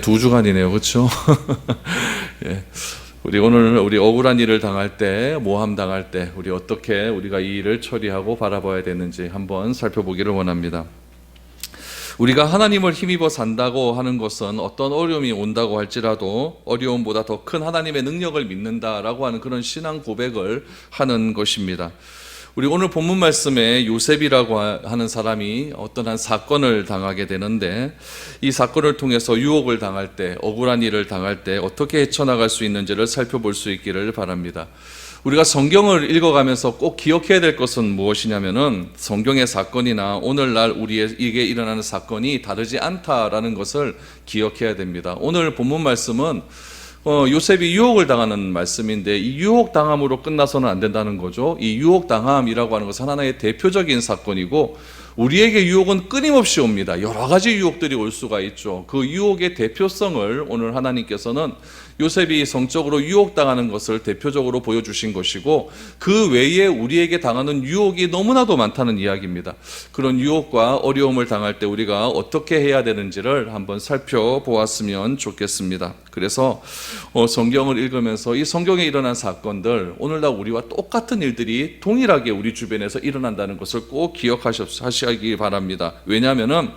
두 주간이네요, 그렇죠? 예. 오늘 우리 억울한 일을 당할 때, 모함 당할 때, 우리 어떻게 우리가 이 일을 처리하고 바라봐야 되는지 한번 살펴보기를 원합니다. 우리가 하나님을 힘입어 산다고 하는 것은 어떤 어려움이 온다고 할지라도 어려움보다 더 큰 하나님의 능력을 믿는다라고 하는 그런 신앙 고백을 하는 것입니다. 우리 오늘 본문 말씀에 요셉이라고 하는 사람이 어떤 한 사건을 당하게 되는데, 이 사건을 통해서 유혹을 당할 때, 억울한 일을 당할 때 어떻게 헤쳐나갈 수 있는지를 살펴볼 수 있기를 바랍니다. 우리가 성경을 읽어가면서 꼭 기억해야 될 것은 무엇이냐면은, 성경의 사건이나 오늘날 우리에게 일어나는 사건이 다르지 않다라는 것을 기억해야 됩니다. 오늘 본문 말씀은 요셉이 유혹을 당하는 말씀인데, 이 유혹당함으로 끝나서는 안 된다는 거죠. 이 유혹당함이라고 하는 것은 하나의 대표적인 사건이고, 우리에게 유혹은 끊임없이 옵니다. 여러 가지 유혹들이 올 수가 있죠. 그 유혹의 대표성을 오늘 하나님께서는 요셉이 성적으로 유혹당하는 것을 대표적으로 보여주신 것이고, 그 외에 우리에게 당하는 유혹이 너무나도 많다는 이야기입니다. 그런 유혹과 어려움을 당할 때 우리가 어떻게 해야 되는지를 한번 살펴보았으면 좋겠습니다. 그래서 성경을 읽으면서 이 성경에 일어난 사건들, 오늘날 우리와 똑같은 일들이 동일하게 우리 주변에서 일어난다는 것을 꼭 기억하시기 바랍니다. 왜냐하면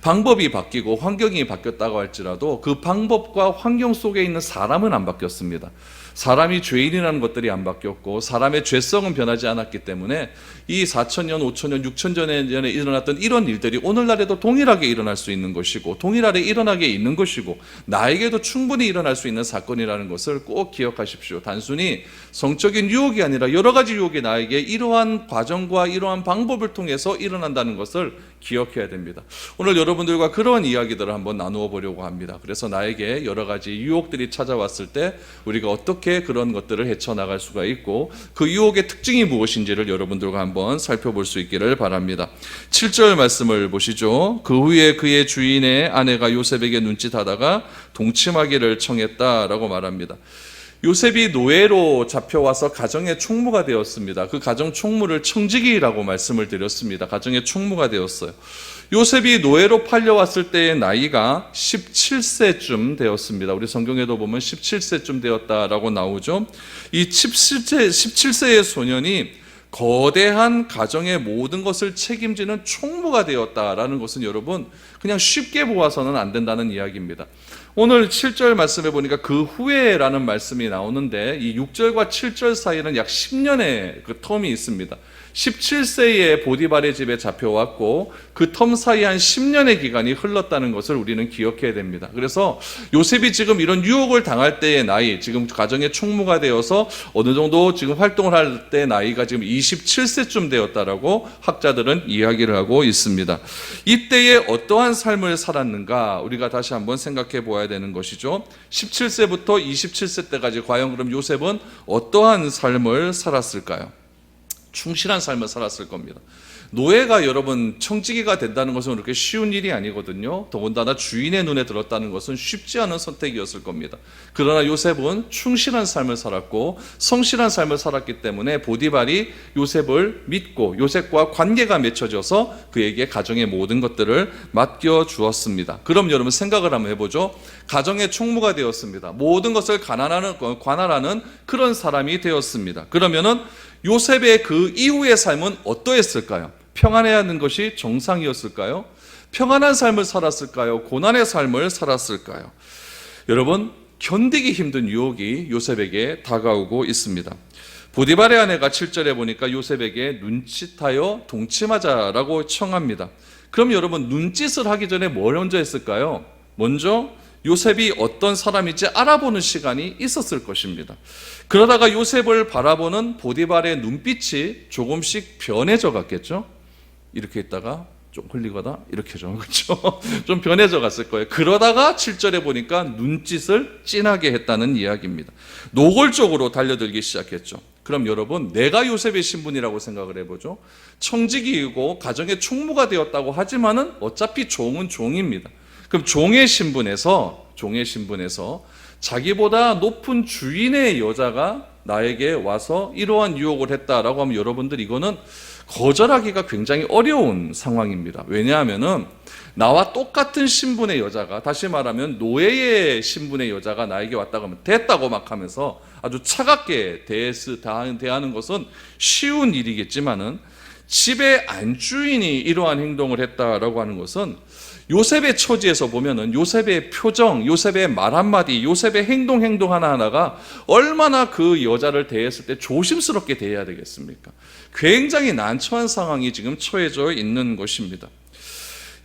방법이 바뀌고 환경이 바뀌었다고 할지라도 그 방법과 환경 속에 있는 사람은 안 바뀌었습니다. 사람이 죄인이라는 것들이 안 바뀌었고, 사람의 죄성은 변하지 않았기 때문에 이 4,000년, 5,000년, 6,000년 전에 일어났던 이런 일들이 오늘날에도 동일하게 일어날 수 있는 것이고, 동일하게 일어나게 있는 것이고, 나에게도 충분히 일어날 수 있는 사건이라는 것을 꼭 기억하십시오. 단순히 성적인 유혹이 아니라 여러 가지 유혹이 나에게 이러한 과정과 이러한 방법을 통해서 일어난다는 것을 기억해야 됩니다. 오늘 여러분들과 그런 이야기들을 한번 나누어 보려고 합니다. 그래서 나에게 여러 가지 유혹들이 찾아왔을 때 우리가 어떻게 그런 것들을 헤쳐나갈 수가 있고, 그 유혹의 특징이 무엇인지를 여러분들과 한번 살펴볼 수 있기를 바랍니다. 7절 말씀을 보시죠. 그 후에 그의 주인의 아내가 요셉에게 눈짓하다가 동침하기를 청했다라고 말합니다. 요셉이 노예로 잡혀와서 가정의 총무가 되었습니다. 그 가정 총무를 청지기라고 말씀을 드렸습니다. 가정의 총무가 되었어요. 요셉이 노예로 팔려왔을 때의 나이가 17세쯤 되었습니다. 우리 성경에도 보면 17세쯤 되었다라고 나오죠. 이 17세의 소년이 거대한 가정의 모든 것을 책임지는 총무가 되었다라는 것은 여러분 그냥 쉽게 보아서는 안 된다는 이야기입니다. 오늘 7절 말씀에 보니까 그 후에라는 말씀이 나오는데, 이 6절과 7절 사이에는 약 10년의 그 텀이 있습니다. 17세에 보디발의 집에 잡혀왔고 그 텀 사이 한 10년의 기간이 흘렀다는 것을 우리는 기억해야 됩니다. 그래서 요셉이 지금 이런 유혹을 당할 때의 나이, 지금 가정의 총무가 되어서 어느 정도 지금 활동을 할 때 나이가 지금 27세쯤 되었다라고 학자들은 이야기를 하고 있습니다. 이때에 어떠한 삶을 살았는가 우리가 다시 한번 생각해 보아야 되는 것이죠. 17세부터 27세 때까지 과연 그럼 요셉은 어떠한 삶을 살았을까요? 충실한 삶을 살았을 겁니다. 노예가 여러분 청지기가 된다는 것은 그렇게 쉬운 일이 아니거든요. 더군다나 주인의 눈에 들었다는 것은 쉽지 않은 선택이었을 겁니다. 그러나 요셉은 충실한 삶을 살았고 성실한 삶을 살았기 때문에 보디발이 요셉을 믿고 요셉과 관계가 맺혀져서 그에게 가정의 모든 것들을 맡겨주었습니다. 그럼 여러분 생각을 한번 해보죠. 가정의 총무가 되었습니다. 모든 것을 관할하는 그런 사람이 되었습니다. 그러면은 요셉의 그 이후의 삶은 어떠했을까요? 평안해야 하는 것이 정상이었을까요? 평안한 삶을 살았을까요? 고난의 삶을 살았을까요? 여러분, 견디기 힘든 유혹이 요셉에게 다가오고 있습니다. 보디발의 아내가 7절에 보니까 요셉에게 눈짓하여 동침하자라고 청합니다. 그럼 여러분, 눈짓을 하기 전에 뭘 먼저 했을까요? 먼저 요셉이 어떤 사람인지 알아보는 시간이 있었을 것입니다. 그러다가 요셉을 바라보는 보디발의 눈빛이 조금씩 변해져 갔겠죠? 이렇게 있다가 좀 흘리거나 이렇게 좀, 그렇죠? 좀 변해져 갔을 거예요. 그러다가 7절에 보니까 눈짓을 진하게 했다는 이야기입니다. 노골적으로 달려들기 시작했죠. 그럼 여러분, 내가 요셉의 신분이라고 생각을 해보죠. 청지기이고 가정의 총무가 되었다고 하지만은 어차피 종은 종입니다. 그럼 종의 신분에서 자기보다 높은 주인의 여자가 나에게 와서 이러한 유혹을 했다라고 하면 여러분들 이거는 거절하기가 굉장히 어려운 상황입니다. 왜냐하면은 나와 똑같은 신분의 여자가, 다시 말하면 노예의 신분의 여자가 나에게 왔다고 하면 됐다고 막 하면서 아주 차갑게 대하는 것은 쉬운 일이겠지만은, 집의 안주인이 이러한 행동을 했다라고 하는 것은 요셉의 처지에서 보면은 요셉의 표정, 요셉의 말 한마디, 요셉의 행동 하나하나가 얼마나 그 여자를 대했을 때 조심스럽게 대해야 되겠습니까? 굉장히 난처한 상황이 지금 처해져 있는 것입니다.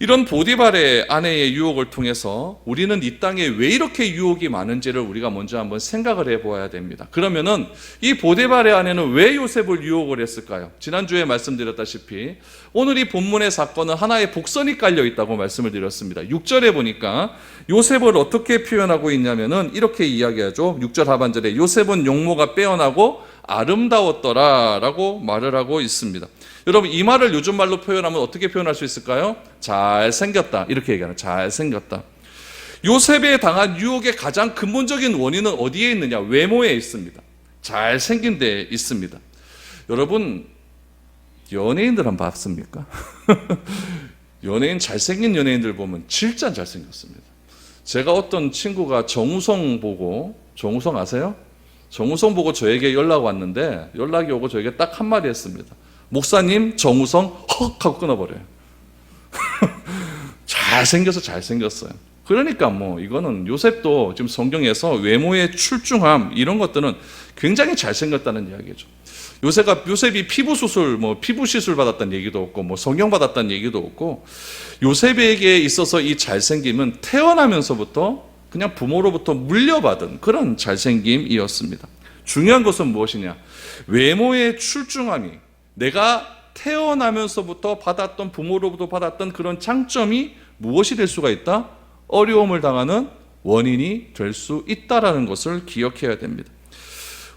이런 보디발의 아내의 유혹을 통해서 우리는 이 땅에 왜 이렇게 유혹이 많은지를 우리가 먼저 한번 생각을 해보아야 됩니다. 그러면은 이 보디발의 아내는 왜 요셉을 유혹을 했을까요? 지난주에 말씀드렸다시피 오늘 이 본문의 사건은 하나의 복선이 깔려 있다고 말씀을 드렸습니다. 6절에 보니까 요셉을 어떻게 표현하고 있냐면은 이렇게 이야기하죠. 6절 하반절에 요셉은 용모가 빼어나고 아름다웠더라 라고 말을 하고 있습니다. 여러분, 이 말을 요즘 말로 표현하면 어떻게 표현할 수 있을까요? 잘생겼다, 이렇게 얘기하는, 잘생겼다. 요셉에 당한 유혹의 가장 근본적인 원인은 어디에 있느냐? 외모에 있습니다. 잘생긴 데에 있습니다. 여러분, 연예인들 한번 봤습니까? 잘생긴 연예인들 보면 진짜 잘생겼습니다. 제가 어떤 친구가 정우성 아세요? 정우성 보고 저에게 연락 왔는데, 연락이 오고 저에게 딱 한마디 했습니다. 목사님, 정우성 헉 하고 끊어버려요. 잘생겼어요. 그러니까 이거는 요셉도 지금 성경에서 외모의 출중함, 이런 것들은 굉장히 잘생겼다는 이야기죠. 요셉이 피부 시술 받았다는 얘기도 없고, 성령 받았다는 얘기도 없고, 요셉에게 있어서 이 잘생김은 태어나면서부터 그냥 부모로부터 물려받은 그런 잘생김이었습니다. 중요한 것은 무엇이냐? 외모의 출중함이 내가 태어나면서부터 받았던, 부모로부터 받았던 그런 장점이 무엇이 될 수가 있다? 어려움을 당하는 원인이 될 수 있다라는 것을 기억해야 됩니다.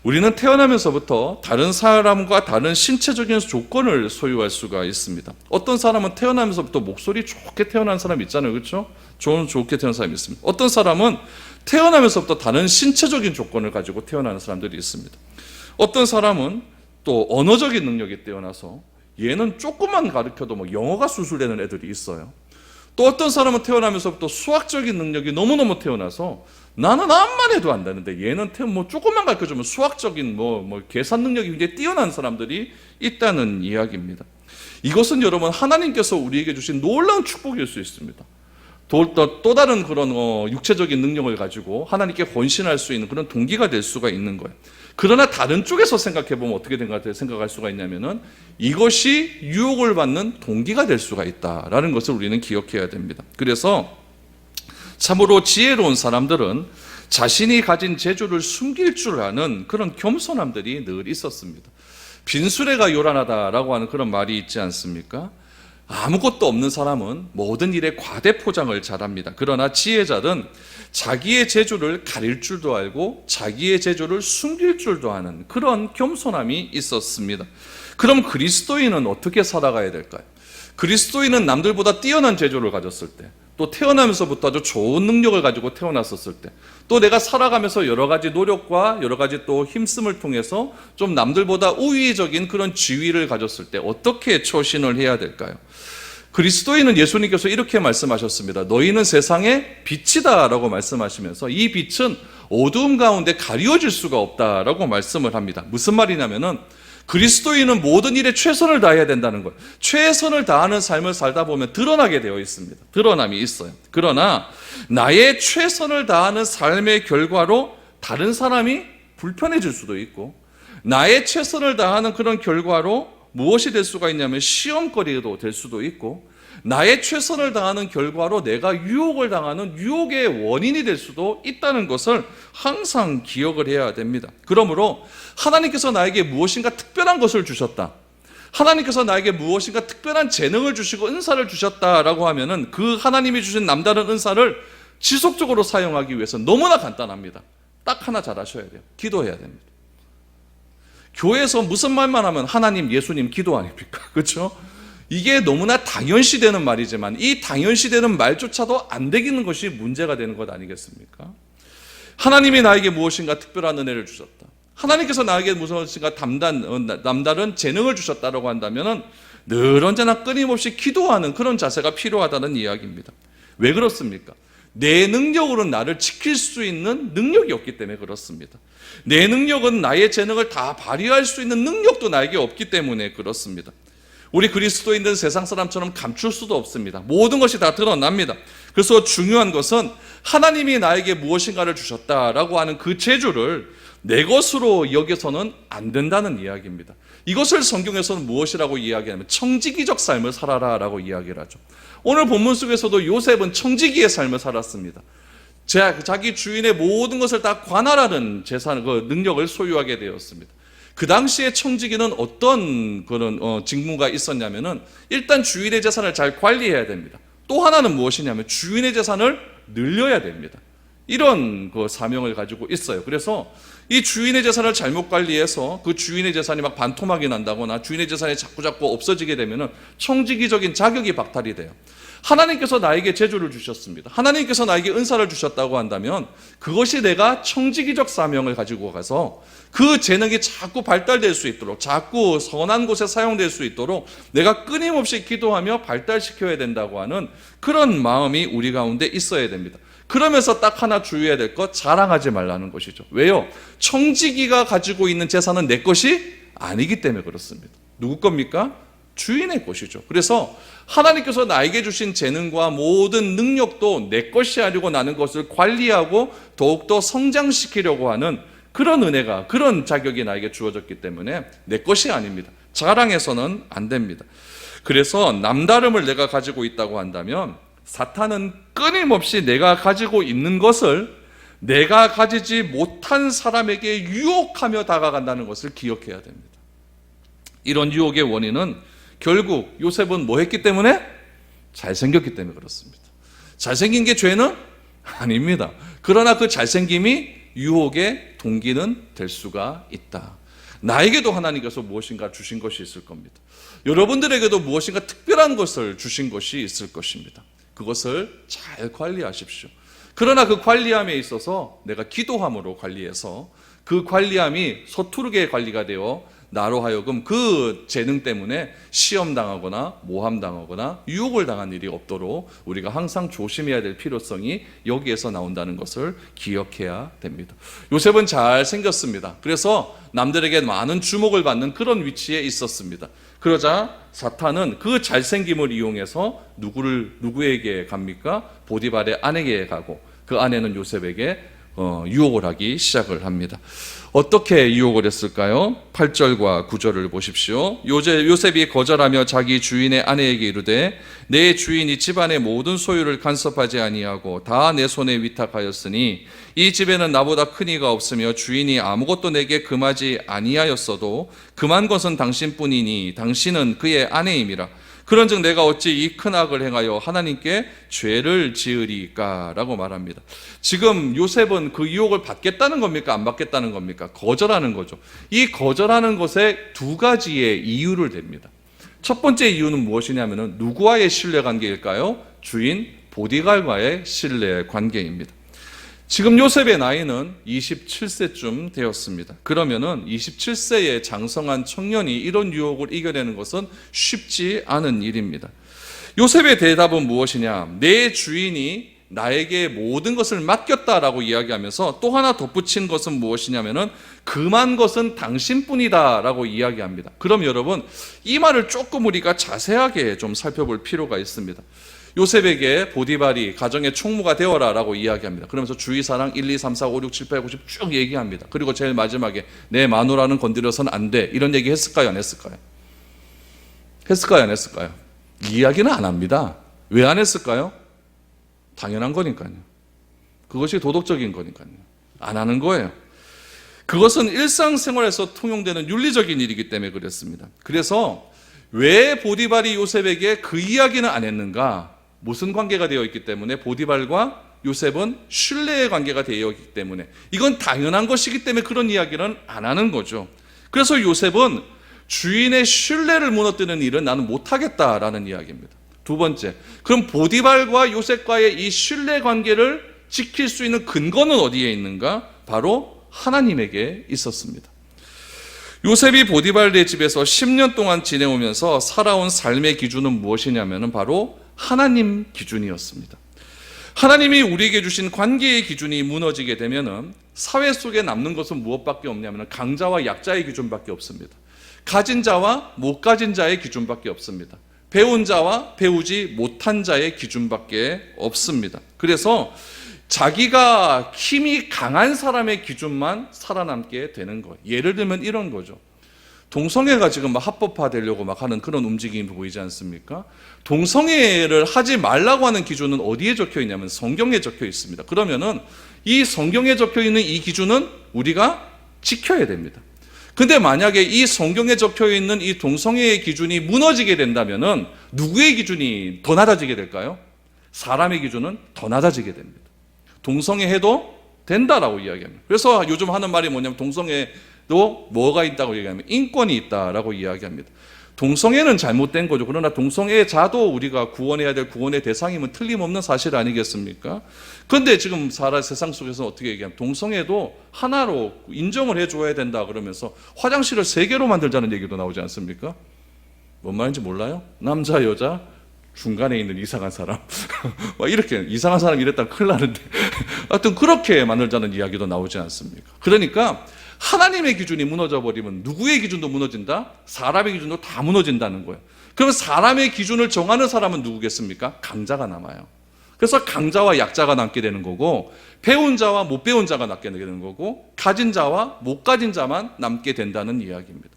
우리는 태어나면서부터 다른 사람과 다른 신체적인 조건을 소유할 수가 있습니다. 어떤 사람은 태어나면서부터 목소리 좋게 태어난 사람이 있잖아요. 그렇죠? 좋게 태어난 사람이 있습니다. 어떤 사람은 태어나면서부터 다른 신체적인 조건을 가지고 태어나는 사람들이 있습니다. 어떤 사람은 또 언어적인 능력이 뛰어나서 얘는 조금만 가르쳐도 영어가 술술되는 애들이 있어요. 또 어떤 사람은 태어나면서부터 수학적인 능력이 너무너무 태어나서 나는 암만 해도 안 되는데 얘는 조금만 가르쳐주면 수학적인 계산 능력이 굉장히 뛰어난 사람들이 있다는 이야기입니다. 이것은 여러분 하나님께서 우리에게 주신 놀라운 축복일 수 있습니다. 또 다른 그런 육체적인 능력을 가지고 하나님께 헌신할 수 있는 그런 동기가 될 수가 있는 거예요. 그러나 다른 쪽에서 생각해보면 어떻게 생각할 수가 있냐면은 이것이 유혹을 받는 동기가 될 수가 있다라는 것을 우리는 기억해야 됩니다. 그래서 참으로 지혜로운 사람들은 자신이 가진 재주를 숨길 줄 아는 그런 겸손함들이 늘 있었습니다. 빈수레가 요란하다라고 하는 그런 말이 있지 않습니까? 아무것도 없는 사람은 모든 일에 과대 포장을 잘합니다. 그러나 지혜자는 자기의 재주를 가릴 줄도 알고 자기의 재주를 숨길 줄도 아는 그런 겸손함이 있었습니다. 그럼 그리스도인은 어떻게 살아가야 될까요? 그리스도인은 남들보다 뛰어난 재주를 가졌을 때, 또 태어나면서부터 아주 좋은 능력을 가지고 태어났었을 때, 또 내가 살아가면서 여러 가지 노력과 여러 가지 또 힘씀을 통해서 좀 남들보다 우위적인 그런 지위를 가졌을 때 어떻게 처신을 해야 될까요? 그리스도인은 예수님께서 이렇게 말씀하셨습니다. 너희는 세상의 빛이다 라고 말씀하시면서 이 빛은 어두움 가운데 가리워질 수가 없다라고 말씀을 합니다. 무슨 말이냐면은 그리스도인은 모든 일에 최선을 다해야 된다는 거예요. 최선을 다하는 삶을 살다 보면 드러나게 되어 있습니다. 드러남이 있어요. 그러나 나의 최선을 다하는 삶의 결과로 다른 사람이 불편해질 수도 있고, 나의 최선을 다하는 그런 결과로 무엇이 될 수가 있냐면 시험거리도 될 수도 있고, 나의 최선을 다하는 결과로 내가 유혹을 당하는 유혹의 원인이 될 수도 있다는 것을 항상 기억을 해야 됩니다. 그러므로 하나님께서 나에게 무엇인가 특별한 것을 주셨다, 하나님께서 나에게 무엇인가 특별한 재능을 주시고 은사를 주셨다라고 하면은 그 하나님이 주신 남다른 은사를 지속적으로 사용하기 위해서 너무나 간단합니다. 딱 하나 잘하셔야 돼요. 기도해야 됩니다. 교회에서 무슨 말만 하면 하나님, 예수님, 기도 아닙니까? 그렇죠? 이게 너무나 당연시되는 말이지만 이 당연시되는 말조차도 안 되기는 것이 문제가 되는 것 아니겠습니까? 하나님이 나에게 무엇인가 특별한 은혜를 주셨다, 하나님께서 나에게 무엇인가 남다른 재능을 주셨다고 한다면 늘 언제나 끊임없이 기도하는 그런 자세가 필요하다는 이야기입니다. 왜 그렇습니까? 내 능력으로는 나를 지킬 수 있는 능력이 없기 때문에 그렇습니다. 내 능력은 나의 재능을 다 발휘할 수 있는 능력도 나에게 없기 때문에 그렇습니다. 우리 그리스도인들은 세상 사람처럼 감출 수도 없습니다. 모든 것이 다 드러납니다. 그래서 중요한 것은 하나님이 나에게 무엇인가를 주셨다라고 하는 그 재주를 내 것으로 여겨서는 안 된다는 이야기입니다. 이것을 성경에서는 무엇이라고 이야기하냐면 청지기적 삶을 살아라라고 이야기를 하죠. 오늘 본문 속에서도 요셉은 청지기의 삶을 살았습니다. 자기 주인의 모든 것을 다 관할하는 재산, 그 능력을 소유하게 되었습니다. 그 당시에 청지기는 어떤 그런 직무가 있었냐면은 일단 주인의 재산을 잘 관리해야 됩니다. 또 하나는 무엇이냐면 주인의 재산을 늘려야 됩니다. 이런 그 사명을 가지고 있어요. 그래서 이 주인의 재산을 잘못 관리해서 그 주인의 재산이 막 반토막이 난다거나 주인의 재산이 자꾸 없어지게 되면은 청지기적인 자격이 박탈이 돼요. 하나님께서 나에게 재주를 주셨습니다. 하나님께서 나에게 은사를 주셨다고 한다면 그것이 내가 청지기적 사명을 가지고 가서 그 재능이 자꾸 발달될 수 있도록, 자꾸 선한 곳에 사용될 수 있도록 내가 끊임없이 기도하며 발달시켜야 된다고 하는 그런 마음이 우리 가운데 있어야 됩니다. 그러면서 딱 하나 주의해야 될 것, 자랑하지 말라는 것이죠. 왜요? 청지기가 가지고 있는 재산은 내 것이 아니기 때문에 그렇습니다. 누구 겁니까? 주인의 것이죠. 그래서 하나님께서 나에게 주신 재능과 모든 능력도 내 것이 아니고 나는 것을 관리하고 더욱더 성장시키려고 하는 그런 은혜가, 그런 자격이 나에게 주어졌기 때문에 내 것이 아닙니다. 자랑해서는 안 됩니다. 그래서 남다름을 내가 가지고 있다고 한다면 사탄은 끊임없이 내가 가지고 있는 것을 내가 가지지 못한 사람에게 유혹하며 다가간다는 것을 기억해야 됩니다. 이런 유혹의 원인은 결국 요셉은 뭐 했기 때문에? 잘생겼기 때문에 그렇습니다. 잘생긴 게 죄는? 아닙니다. 그러나 그 잘생김이 유혹의 동기는 될 수가 있다. 나에게도 하나님께서 무엇인가 주신 것이 있을 겁니다. 여러분들에게도 무엇인가 특별한 것을 주신 것이 있을 것입니다. 그것을 잘 관리하십시오. 그러나 그 관리함에 있어서 내가 기도함으로 관리해서 그 관리함이 서투르게 관리가 되어 나로 하여금 그 재능 때문에 시험당하거나 모함당하거나 유혹을 당한 일이 없도록 우리가 항상 조심해야 될 필요성이 여기에서 나온다는 것을 기억해야 됩니다. 요셉은 잘 생겼습니다. 그래서 남들에게 많은 주목을 받는 그런 위치에 있었습니다. 그러자 사탄은 그 잘생김을 이용해서 누구에게 갑니까? 보디발의 아내에게 가고 그 아내는 요셉에게 유혹을 하기 시작을 합니다. 어떻게 유혹을 했을까요? 8절과 9절을 보십시오. 요셉이 거절하며 자기 주인의 아내에게 이르되 내 주인이 집안의 모든 소유를 간섭하지 아니하고 다 내 손에 위탁하였으니 이 집에는 나보다 큰 이가 없으며 주인이 아무것도 내게 금하지 아니하였어도 금한 것은 당신뿐이니 당신은 그의 아내임이라. 그런즉 내가 어찌 이 큰 악을 행하여 하나님께 죄를 지으리까? 라고 말합니다. 지금 요셉은 그 유혹을 받겠다는 겁니까? 안 받겠다는 겁니까? 거절하는 거죠. 이 거절하는 것에 두 가지의 이유를 댑니다. 첫 번째 이유는 무엇이냐면 누구와의 신뢰관계일까요? 주인 보디갈과의 신뢰관계입니다. 지금 요셉의 나이는 27세쯤 되었습니다. 그러면은 27세의 장성한 청년이 이런 유혹을 이겨내는 것은 쉽지 않은 일입니다. 요셉의 대답은 무엇이냐? 내 주인이 나에게 모든 것을 맡겼다라고 이야기하면서 또 하나 덧붙인 것은 무엇이냐면은 금한 것은 당신뿐이다라고 이야기합니다. 그럼 여러분, 이 말을 조금 우리가 자세하게 좀 살펴볼 필요가 있습니다. 요셉에게 보디발이 가정의 총무가 되어라 라고 이야기합니다. 그러면서 주의사항 1, 2, 3, 4, 5, 6, 7, 8, 9, 10 쭉 얘기합니다. 그리고 제일 마지막에 내 마누라는 건드려서는 안 돼. 이런 얘기 했을까요? 안 했을까요? 했을까요? 안 했을까요? 이야기는 안 합니다. 왜 안 했을까요? 당연한 거니까요. 그것이 도덕적인 거니까요. 안 하는 거예요. 그것은 일상생활에서 통용되는 윤리적인 일이기 때문에 그랬습니다. 그래서 왜 보디발이 요셉에게 그 이야기는 안 했는가? 무슨 관계가 되어 있기 때문에 보디발과 요셉은 신뢰의 관계가 되어 있기 때문에 이건 당연한 것이기 때문에 그런 이야기는 안 하는 거죠. 그래서 요셉은 주인의 신뢰를 무너뜨리는 일은 나는 못하겠다라는 이야기입니다. 두 번째, 그럼 보디발과 요셉과의 이 신뢰 관계를 지킬 수 있는 근거는 어디에 있는가? 바로 하나님에게 있었습니다. 요셉이 보디발의 집에서 10년 동안 지내오면서 살아온 삶의 기준은 무엇이냐면 바로 하나님 기준이었습니다. 하나님이 우리에게 주신 관계의 기준이 무너지게 되면 사회 속에 남는 것은 무엇밖에 없냐면 강자와 약자의 기준밖에 없습니다. 가진 자와 못 가진 자의 기준밖에 없습니다. 배운 자와 배우지 못한 자의 기준밖에 없습니다. 그래서 자기가 힘이 강한 사람의 기준만 살아남게 되는 거예요. 예를 들면 이런 거죠. 동성애가 지금 막 합법화되려고 막 하는 그런 움직임이 보이지 않습니까? 동성애를 하지 말라고 하는 기준은 어디에 적혀 있냐면 성경에 적혀 있습니다. 그러면은 이 성경에 적혀 있는 이 기준은 우리가 지켜야 됩니다. 근데 만약에 이 성경에 적혀 있는 이 동성애의 기준이 무너지게 된다면은 누구의 기준이 더 낮아지게 될까요? 사람의 기준은 더 낮아지게 됩니다. 동성애 해도 된다라고 이야기합니다. 그래서 요즘 하는 말이 뭐냐면 동성애도 뭐가 있다고 얘기하면 인권이 있다라고 이야기합니다. 동성애는 잘못된 거죠. 그러나 동성애자도 우리가 구원해야 될 구원의 대상이면 틀림없는 사실 아니겠습니까? 그런데 지금 세상 속에서 어떻게 얘기하면 동성애도 하나로 인정을 해줘야 된다 그러면서 화장실을 3개로 만들자는 얘기도 나오지 않습니까? 뭔 말인지 몰라요? 남자, 여자, 중간에 있는 이상한 사람 이렇게 이상한 사람 이랬다면 큰일 나는데 하여튼 그렇게 만들자는 이야기도 나오지 않습니까? 그러니까 하나님의 기준이 무너져 버리면 누구의 기준도 무너진다? 사람의 기준도 다 무너진다는 거예요. 그러면 사람의 기준을 정하는 사람은 누구겠습니까? 강자가 남아요. 그래서 강자와 약자가 남게 되는 거고 배운 자와 못 배운 자가 남게 되는 거고 가진 자와 못 가진 자만 남게 된다는 이야기입니다.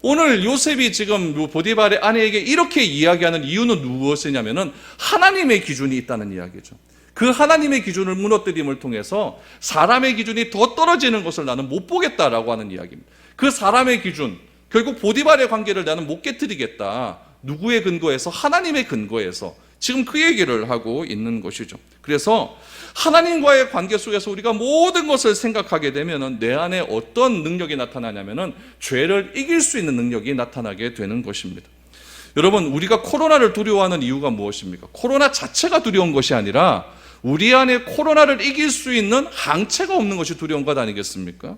오늘 요셉이 지금 보디발의 아내에게 이렇게 이야기하는 이유는 무엇이냐면은 하나님의 기준이 있다는 이야기죠. 그 하나님의 기준을 무너뜨림을 통해서 사람의 기준이 더 떨어지는 것을 나는 못 보겠다라고 하는 이야기입니다. 그 사람의 기준, 결국 보디발의 관계를 나는 못 깨뜨리겠다. 누구의 근거에서? 하나님의 근거에서 지금 그 얘기를 하고 있는 것이죠. 그래서 하나님과의 관계 속에서 우리가 모든 것을 생각하게 되면 내 안에 어떤 능력이 나타나냐면 죄를 이길 수 있는 능력이 나타나게 되는 것입니다. 여러분, 우리가 코로나를 두려워하는 이유가 무엇입니까? 코로나 자체가 두려운 것이 아니라 우리 안에 코로나를 이길 수 있는 항체가 없는 것이 두려운 것 아니겠습니까?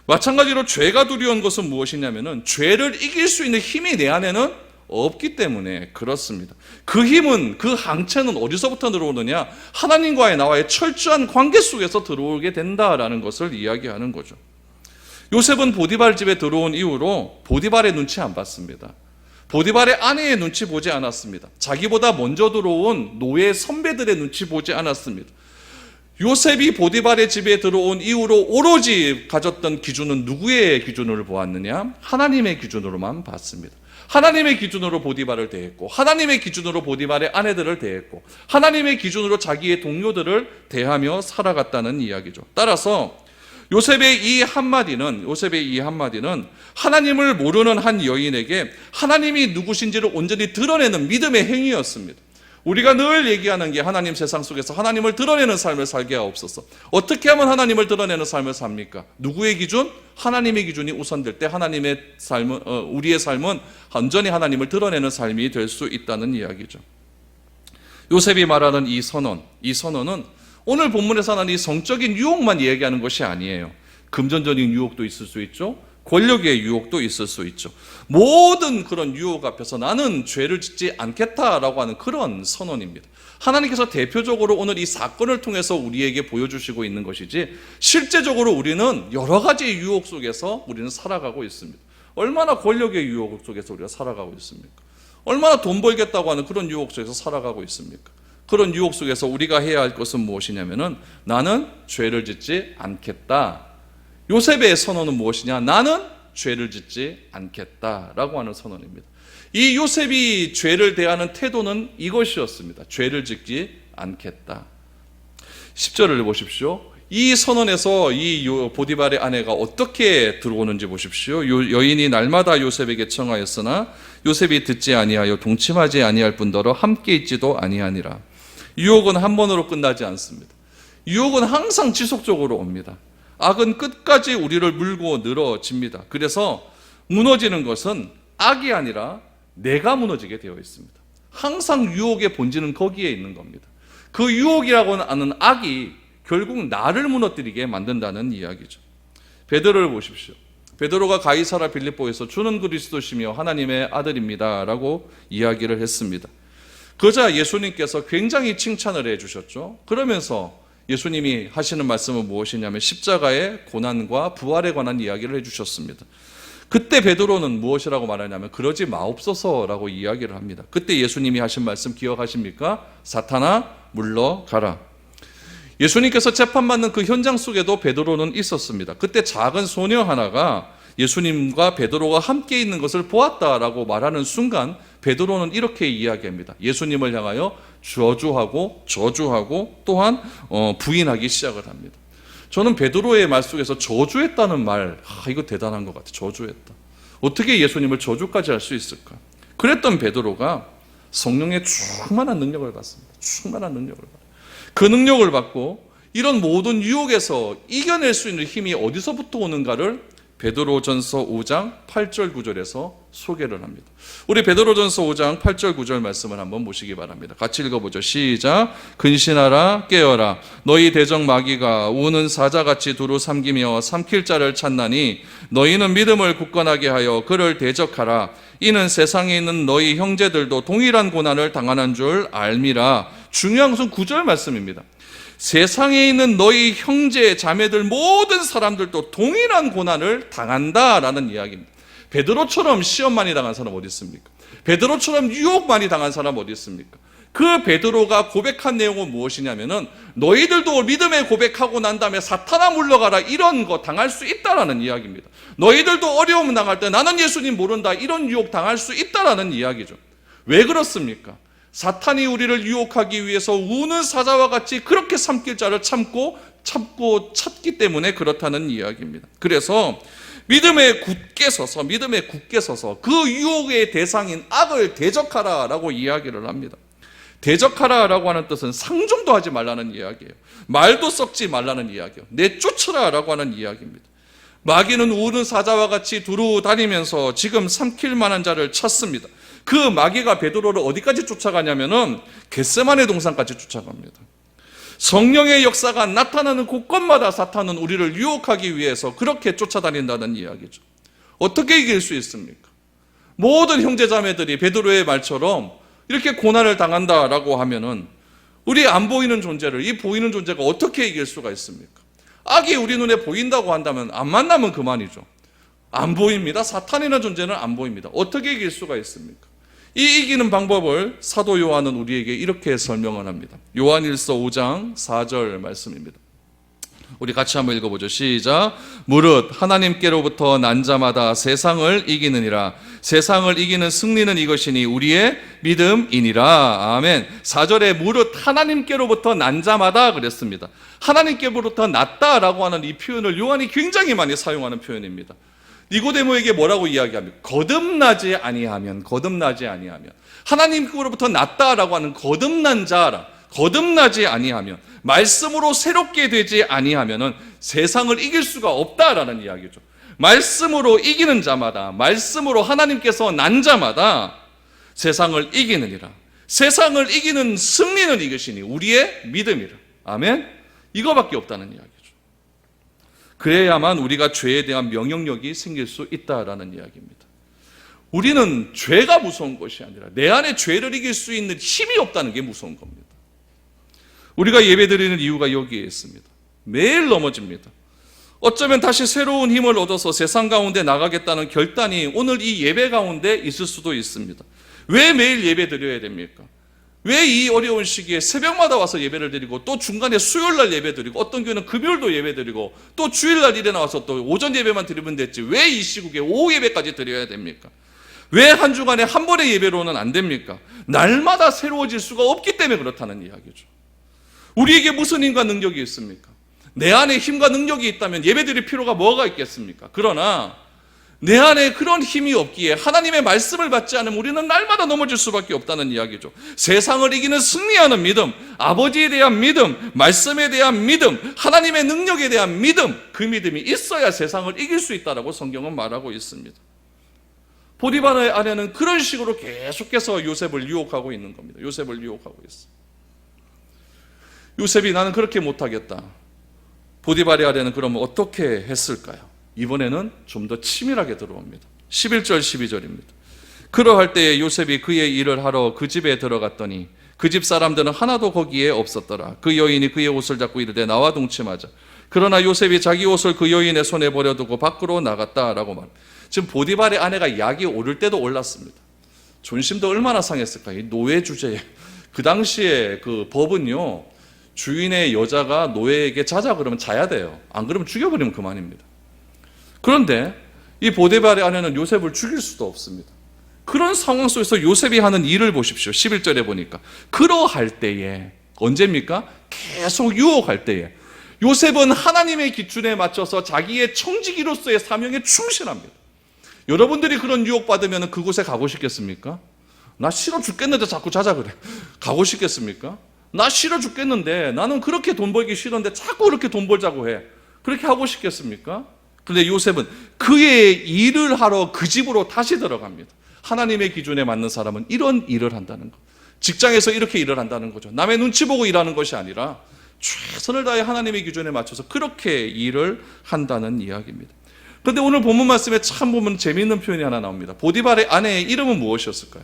마찬가지로 죄가 두려운 것은 무엇이냐면 죄를 이길 수 있는 힘이 내 안에는 없기 때문에 그렇습니다. 그 힘은, 그 항체는 어디서부터 들어오느냐? 하나님과의 나와의 철저한 관계 속에서 들어오게 된다라는 것을 이야기하는 거죠. 요셉은 보디발 집에 들어온 이후로 보디발의 눈치 안 봤습니다. 보디발의 아내의 눈치 보지 않았습니다. 자기보다 먼저 들어온 노예 선배들의 눈치 보지 않았습니다. 요셉이 보디발의 집에 들어온 이후로 오로지 가졌던 기준은 누구의 기준으로 보았느냐? 하나님의 기준으로만 봤습니다. 하나님의 기준으로 보디발을 대했고 하나님의 기준으로 보디발의 아내들을 대했고 하나님의 기준으로 자기의 동료들을 대하며 살아갔다는 이야기죠. 따라서 요셉의 이 한마디는 하나님을 모르는 한 여인에게 하나님이 누구신지를 온전히 드러내는 믿음의 행위였습니다. 우리가 늘 얘기하는 게 하나님 세상 속에서 하나님을 드러내는 삶을 살게 하옵소서. 어떻게 하면 하나님을 드러내는 삶을 삽니까? 누구의 기준? 하나님의 기준이 우선될 때 하나님의 삶은 우리의 삶은 완전히 하나님을 드러내는 삶이 될 수 있다는 이야기죠. 요셉이 말하는 이 선언은 오늘 본문에서 하는 이 성적인 유혹만 이야기하는 것이 아니에요. 금전적인 유혹도 있을 수 있죠. 권력의 유혹도 있을 수 있죠. 모든 그런 유혹 앞에서 나는 죄를 짓지 않겠다라고 하는 그런 선언입니다. 하나님께서 대표적으로 오늘 이 사건을 통해서 우리에게 보여주시고 있는 것이지 실제적으로 우리는 여러 가지 유혹 속에서 우리는 살아가고 있습니다. 얼마나 권력의 유혹 속에서 우리가 살아가고 있습니까? 얼마나 돈 벌겠다고 하는 그런 유혹 속에서 살아가고 있습니까? 그런 유혹 속에서 우리가 해야 할 것은 무엇이냐면은 나는 죄를 짓지 않겠다. 요셉의 선언은 무엇이냐? 나는 죄를 짓지 않겠다라고 하는 선언입니다. 이 요셉이 죄를 대하는 태도는 이것이었습니다. 죄를 짓지 않겠다. 10절을 보십시오. 이 선언에서 이 보디발의 아내가 어떻게 들어오는지 보십시오. 여인이 날마다 요셉에게 청하였으나 요셉이 듣지 아니하여 동침하지 아니할 뿐더러 함께 있지도 아니하니라. 유혹은 한 번으로 끝나지 않습니다. 유혹은 항상 지속적으로 옵니다. 악은 끝까지 우리를 물고 늘어집니다. 그래서 무너지는 것은 악이 아니라 내가 무너지게 되어 있습니다. 항상 유혹의 본질은 거기에 있는 겁니다. 그 유혹이라고 하는 악이 결국 나를 무너뜨리게 만든다는 이야기죠. 베드로를 보십시오. 베드로가 가이사라 빌립보에서 주는 그리스도시며 하나님의 아들입니다 라고 이야기를 했습니다. 그러자 예수님께서 굉장히 칭찬을 해주셨죠. 그러면서 예수님이 하시는 말씀은 무엇이냐면 십자가의 고난과 부활에 관한 이야기를 해주셨습니다. 그때 베드로는 무엇이라고 말하냐면 그러지 마옵소서라고 이야기를 합니다. 그때 예수님이 하신 말씀 기억하십니까? 사탄아 물러가라. 예수님께서 재판받는 그 현장 속에도 베드로는 있었습니다. 그때 작은 소녀 하나가 예수님과 베드로가 함께 있는 것을 보았다라고 말하는 순간 베드로는 이렇게 이야기합니다. 예수님을 향하여 저주하고 또한 부인하기 시작을 합니다. 저는 베드로의 말 속에서 저주했다는 말, 이거 대단한 것 같아요. 저주했다. 어떻게 예수님을 저주까지 할 수 있을까? 그랬던 베드로가 성령의 충만한 능력을 받습니다. 충만한 능력을 받아요. 그 능력을 받고 이런 모든 유혹에서 이겨낼 수 있는 힘이 어디서부터 오는가를 베드로전서 5장 8절 9절에서 소개를 합니다. 우리 베드로전서 5장 8절 9절 말씀을 한번 보시기 바랍니다. 같이 읽어보죠. 시작. 근신하라 깨어라 너희 대적 마귀가 우는 사자같이 두루 삼기며 삼킬 자를 찾나니 너희는 믿음을 굳건하게 하여 그를 대적하라. 이는 세상에 있는 너희 형제들도 동일한 고난을 당하는 줄 알미라. 중요한 것은 9절 말씀입니다. 세상에 있는 너희 형제 자매들 모든 사람들도 동일한 고난을 당한다라는 이야기입니다. 베드로처럼 시험 많이 당한 사람 어디 있습니까? 베드로처럼 유혹 많이 당한 사람 어디 있습니까? 그 베드로가 고백한 내용은 무엇이냐면은 너희들도 믿음의 고백하고 난 다음에 사탄아 물러가라 이런 거 당할 수 있다라는 이야기입니다. 너희들도 어려움 당할 때 나는 예수님 모른다 이런 유혹 당할 수 있다라는 이야기죠. 왜 그렇습니까? 사탄이 우리를 유혹하기 위해서 우는 사자와 같이 그렇게 삼킬 자를 참고 찾기 때문에 그렇다는 이야기입니다. 그래서 믿음에 굳게 서서 그 유혹의 대상인 악을 대적하라라고 이야기를 합니다. 대적하라라고 하는 뜻은 상종도 하지 말라는 이야기예요. 말도 섞지 말라는 이야기예요. 내쫓으라라고 하는 이야기입니다. 마귀는 우는 사자와 같이 두루 다니면서 지금 삼킬 만한 자를 찾습니다. 그 마귀가 베드로를 어디까지 쫓아가냐면은 겟세마네 동산까지 쫓아갑니다. 성령의 역사가 나타나는 곳곳마다 사탄은 우리를 유혹하기 위해서 그렇게 쫓아다닌다는 이야기죠. 어떻게 이길 수 있습니까? 모든 형제자매들이 베드로의 말처럼 이렇게 고난을 당한다라고 하면은 우리 안 보이는 존재를 이 보이는 존재가 어떻게 이길 수가 있습니까? 악이 우리 눈에 보인다고 한다면 안 만나면 그만이죠. 안 보입니다. 사탄이라는 존재는 안 보입니다. 어떻게 이길 수가 있습니까? 이 이기는 방법을 사도 요한은 우리에게 이렇게 설명을 합니다. 요한일서 5장 4절 말씀입니다. 우리 같이 한번 읽어보죠. 시작. 무릇 하나님께로부터 난 자마다 세상을 이기느니라. 세상을 이기는 승리는 이것이니 우리의 믿음이니라. 아멘. 4절에 무릇 하나님께로부터 난 자마다 그랬습니다. 하나님께로부터 났다라고 하는 이 표현을 요한이 굉장히 많이 사용하는 표현입니다. 니고데모에게 뭐라고 이야기합니까? 거듭나지 아니하면 하나님께로부터 났다라고 하는 거듭난 자라. 거듭나지 아니하면 말씀으로 새롭게 되지 아니하면은 세상을 이길 수가 없다라는 이야기죠. 말씀으로 이기는 자마다 말씀으로 하나님께서 난 자마다 세상을 이기느니라. 세상을 이기는 승리는 이것이니 우리의 믿음이라. 아멘. 이거밖에 없다는 이야기죠. 그래야만 우리가 죄에 대한 명령력이 생길 수 있다라는 이야기입니다. 우리는 죄가 무서운 것이 아니라 내 안에 죄를 이길 수 있는 힘이 없다는 게 무서운 겁니다. 우리가 예배드리는 이유가 여기에 있습니다. 매일 넘어집니다. 어쩌면 다시 새로운 힘을 얻어서 세상 가운데 나가겠다는 결단이 오늘 이 예배 가운데 있을 수도 있습니다. 왜 매일 예배드려야 됩니까? 왜 이 어려운 시기에 새벽마다 와서 예배를 드리고 또 중간에 수요일날 예배 드리고 어떤 교회는 금요일도 예배 드리고 또 주일날 일에 나와서 또 오전 예배만 드리면 됐지 왜 이 시국에 오후 예배까지 드려야 됩니까? 왜 한 주간에 한 번의 예배로는 안 됩니까? 날마다 새로워질 수가 없기 때문에 그렇다는 이야기죠. 우리에게 무슨 힘과 능력이 있습니까? 내 안에 힘과 능력이 있다면 예배 드릴 필요가 뭐가 있겠습니까? 그러나 내 안에 그런 힘이 없기에 하나님의 말씀을 받지 않으면 우리는 날마다 넘어질 수밖에 없다는 이야기죠. 세상을 이기는 승리하는 믿음, 아버지에 대한 믿음, 말씀에 대한 믿음, 하나님의 능력에 대한 믿음, 그 믿음이 있어야 세상을 이길 수 있다라고 성경은 말하고 있습니다. 보디바의 아내는 그런 식으로 계속해서 요셉을 유혹하고 있는 겁니다. 요셉을 유혹하고 있어요. 요셉이 나는 그렇게 못하겠다. 보디발의 아내는 그러면 어떻게 했을까요? 이번에는 좀 더 치밀하게 들어옵니다. 11절 12절입니다. 그러할 때에 요셉이 그의 일을 하러 그 집에 들어갔더니 그 집 사람들은 하나도 거기에 없었더라. 그 여인이 그의 옷을 잡고 이르되 나와 동침하자. 그러나 요셉이 자기 옷을 그 여인의 손에 버려두고 밖으로 나갔다라고 말합니다. 지금 보디발의 아내가 약이 오를 때도 올랐습니다. 존심도 얼마나 상했을까요? 이 노예 주제에. 그 당시에 그 법은요, 주인의 여자가 노예에게 자자 그러면 자야 돼요. 안 그러면 죽여버리면 그만입니다. 그런데 이 보디발의 아내는 요셉을 죽일 수도 없습니다. 그런 상황 속에서 요셉이 하는 일을 보십시오. 11절에 보니까 그러할 때에, 언제입니까? 계속 유혹할 때에 요셉은 하나님의 기준에 맞춰서 자기의 청지기로서의 사명에 충실합니다. 여러분들이 그런 유혹받으면 그곳에 가고 싶겠습니까? 나 싫어 죽겠는데 자꾸 자자 그래. 가고 싶겠습니까? 나 싫어 죽겠는데, 나는 그렇게 돈 벌기 싫은데 자꾸 그렇게 돈 벌자고 해. 그렇게 하고 싶겠습니까? 그런데 요셉은 그의 일을 하러 그 집으로 다시 들어갑니다. 하나님의 기준에 맞는 사람은 이런 일을 한다는 것. 직장에서 이렇게 일을 한다는 거죠. 남의 눈치 보고 일하는 것이 아니라 최선을 다해 하나님의 기준에 맞춰서 그렇게 일을 한다는 이야기입니다. 그런데 오늘 본문 말씀에 참 보면 재미있는 표현이 하나 나옵니다. 보디발의 아내의 이름은 무엇이었을까요?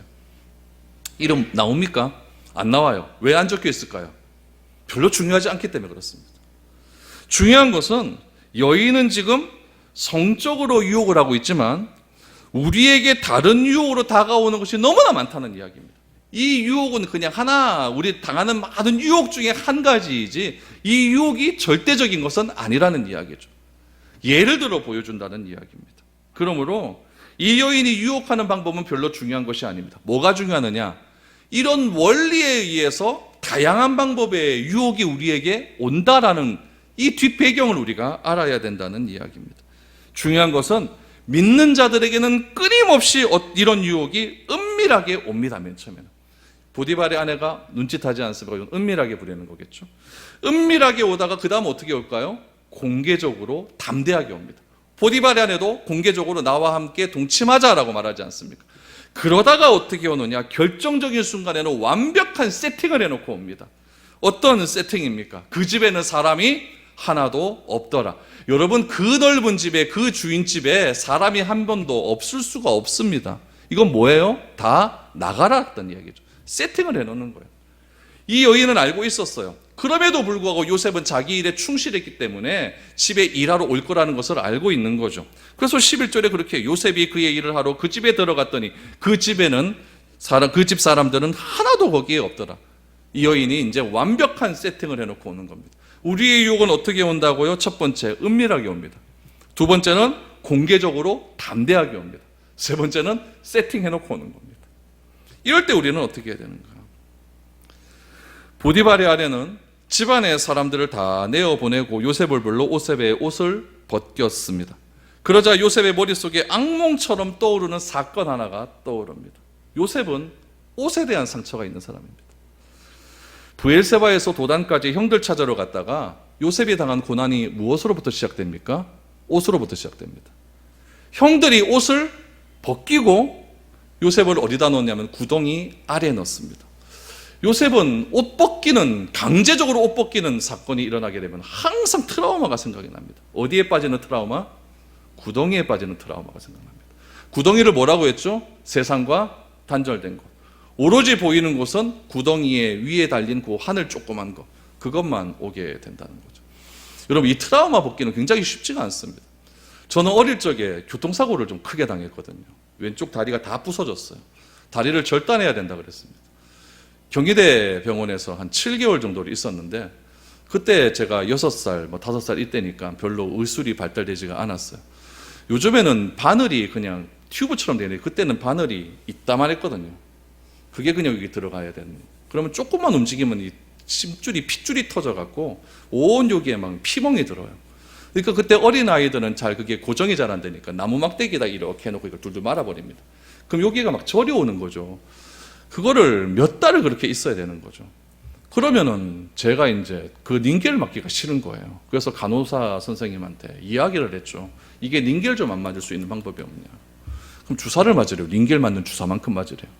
이름 나옵니까? 안 나와요. 왜 안 적혀 있을까요? 별로 중요하지 않기 때문에 그렇습니다. 중요한 것은 여인은 지금 성적으로 유혹을 하고 있지만 우리에게 다른 유혹으로 다가오는 것이 너무나 많다는 이야기입니다. 이 유혹은 그냥 하나, 우리 당하는 많은 유혹 중에 한 가지이지 이 유혹이 절대적인 것은 아니라는 이야기죠. 예를 들어 보여준다는 이야기입니다. 그러므로 이 여인이 유혹하는 방법은 별로 중요한 것이 아닙니다. 뭐가 중요하느냐? 이런 원리에 의해서 다양한 방법의 유혹이 우리에게 온다라는 이 뒷배경을 우리가 알아야 된다는 이야기입니다. 중요한 것은 믿는 자들에게는 끊임없이 이런 유혹이 은밀하게 옵니다. 맨 처음에는 보디발의 아내가 눈짓하지 않습니까? 이건 은밀하게 부리는 거겠죠. 은밀하게 오다가 그 다음 어떻게 올까요? 공개적으로 담대하게 옵니다. 보디발의 아내도 공개적으로 나와 함께 동침하자라고 말하지 않습니까? 그러다가 어떻게 오느냐? 결정적인 순간에는 완벽한 세팅을 해놓고 옵니다. 어떤 세팅입니까? 그 집에는 사람이 하나도 없더라. 여러분, 그 넓은 집에, 그 주인집에 사람이 한 번도 없을 수가 없습니다. 이건 뭐예요? 다 나가라 했던 이야기죠. 세팅을 해놓는 거예요. 이 여인은 알고 있었어요. 그럼에도 불구하고 요셉은 자기 일에 충실했기 때문에 집에 일하러 올 거라는 것을 알고 있는 거죠. 그래서 11절에 그렇게 요셉이 그의 일을 하러 그 집에 들어갔더니 그 집에는 그 집 사람들은 하나도 거기에 없더라. 이 여인이 이제 완벽한 세팅을 해놓고 오는 겁니다. 우리의 유혹은 어떻게 온다고요? 첫 번째, 은밀하게 옵니다. 두 번째는 공개적으로 담대하게 옵니다. 세 번째는 세팅해놓고 오는 겁니다. 이럴 때 우리는 어떻게 해야 되는가? 보디발의 아내는 집안의 사람들을 다 내어보내고 요셉을 불러 요셉의 옷을 벗겼습니다. 그러자 요셉의 머릿속에 악몽처럼 떠오르는 사건 하나가 떠오릅니다. 요셉은 옷에 대한 상처가 있는 사람입니다. 브엘세바에서 도단까지 형들 찾으러 갔다가 요셉이 당한 고난이 무엇으로부터 시작됩니까? 옷으로부터 시작됩니다. 형들이 옷을 벗기고 요셉을 어디다 넣냐면 구덩이 아래에 넣습니다. 요셉은 옷 벗기는, 강제적으로 옷 벗기는 사건이 일어나게 되면 항상 트라우마가 생각이 납니다. 어디에 빠지는 트라우마? 구덩이에 빠지는 트라우마가 생각납니다. 구덩이를 뭐라고 했죠? 세상과 단절된 것. 오로지 보이는 곳은 구덩이에 위에 달린 그 하늘 조그만 거, 그것만 오게 된다는 거죠. 여러분, 이 트라우마 벗기는 굉장히 쉽지가 않습니다. 저는 어릴 적에 교통사고를 좀 크게 당했거든요. 왼쪽 다리가 다 부서졌어요. 다리를 절단해야 된다 그랬습니다. 경희대 병원에서 한 7개월 정도를 있었는데 그때 제가 6살, 5살 이때니까 별로 의술이 발달되지가 않았어요. 요즘에는 바늘이 그냥 튜브처럼 되는데 그때는 바늘이 이따만했거든요. 그게 그냥 여기 들어가야 되는. 그러면 조금만 움직이면 이 심줄이, 핏줄이 터져갖고 온 여기에 막 피멍이 들어요. 그러니까 그때 어린 아이들은 잘 그게 고정이 잘 안 되니까 나무 막대기에다 이렇게 해놓고 이걸 둘둘 말아버립니다. 그럼 여기가 막 저려오는 거죠. 그거를 몇 달을 그렇게 있어야 되는 거죠. 그러면은 제가 이제 그 닌겔 맞기가 싫은 거예요. 그래서 간호사 선생님한테 이야기를 했죠. 이게 닌겔 좀 안 맞을 수 있는 방법이 없냐. 그럼 주사를 맞으래요. 닌겔 맞는 주사만큼 맞으래요.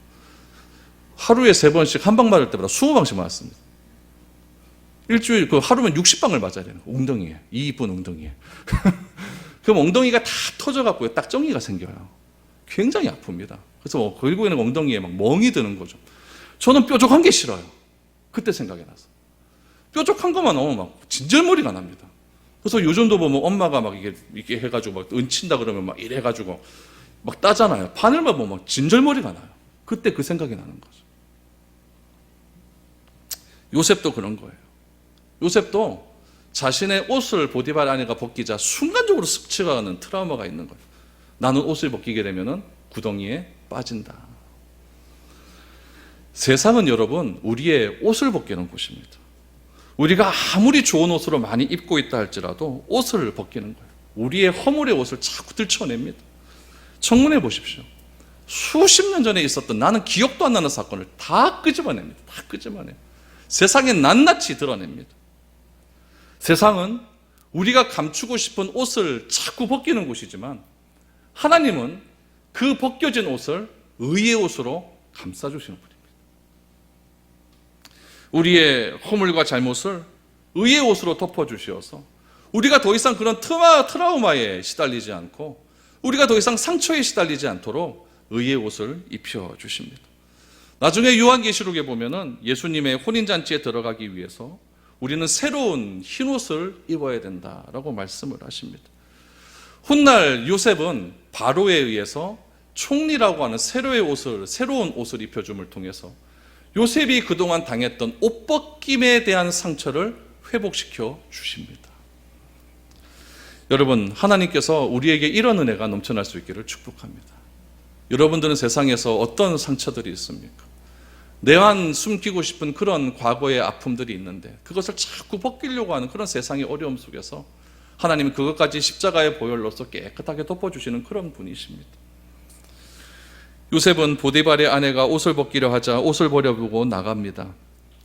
하루에 3번씩 한 방 맞을 때보다 20방씩 맞았습니다. 일주일, 하루면 60방을 맞아야 되는 거예요. 엉덩이에. 이 이쁜 엉덩이에. 그럼 엉덩이가 다 터져갖고 딱정이가 생겨요. 굉장히 아픕니다. 그래서 결국에는 엉덩이에 막 멍이 드는 거죠. 저는 뾰족한 게 싫어요. 그때 생각이 나서. 뾰족한 것만 너무 막 진절머리가 납니다. 그래서 요즘도 보면 엄마가 막 이게 해가지고 막 은친다 그러면 막 이래가지고 막 따잖아요. 바늘만 보면 막 진절머리가 나요. 그때 그 생각이 나는 거죠. 요셉도 그런 거예요. 요셉도 자신의 옷을 보디발 아내가 벗기자 순간적으로 습치가는 트라우마가 있는 거예요. 나는 옷을 벗기게 되면 구덩이에 빠진다. 세상은 여러분 우리의 옷을 벗기는 곳입니다. 우리가 아무리 좋은 옷으로 많이 입고 있다 할지라도 옷을 벗기는 거예요. 우리의 허물의 옷을 자꾸 들춰냅니다. 청문해 보십시오. 수십 년 전에 있었던 나는 기억도 안 나는 사건을 다 끄집어냅니다. 다 끄집어내요. 세상에 낱낱이 드러냅니다. 세상은 우리가 감추고 싶은 옷을 자꾸 벗기는 곳이지만 하나님은 그 벗겨진 옷을 의의 옷으로 감싸주시는 분입니다. 우리의 허물과 잘못을 의의 옷으로 덮어주시어서 우리가 더 이상 그런 트라우마에 시달리지 않고 우리가 더 이상 상처에 시달리지 않도록 의의 옷을 입혀주십니다. 나중에 요한계시록에 보면은 예수님의 혼인잔치에 들어가기 위해서 우리는 새로운 흰옷을 입어야 된다라고 말씀을 하십니다. 훗날 요셉은 바로에 의해서 총리라고 하는 새로운 옷을 입혀줌을 통해서 요셉이 그동안 당했던 옷벗김에 대한 상처를 회복시켜 주십니다. 여러분, 하나님께서 우리에게 이런 은혜가 넘쳐날 수 있기를 축복합니다. 여러분들은 세상에서 어떤 상처들이 있습니까? 내만 숨기고 싶은 그런 과거의 아픔들이 있는데 그것을 자꾸 벗기려고 하는 그런 세상의 어려움 속에서 하나님은 그것까지 십자가의 보혈로서 깨끗하게 덮어주시는 그런 분이십니다. 요셉은 보디발의 아내가 옷을 벗기려 하자 옷을 버려두고 나갑니다.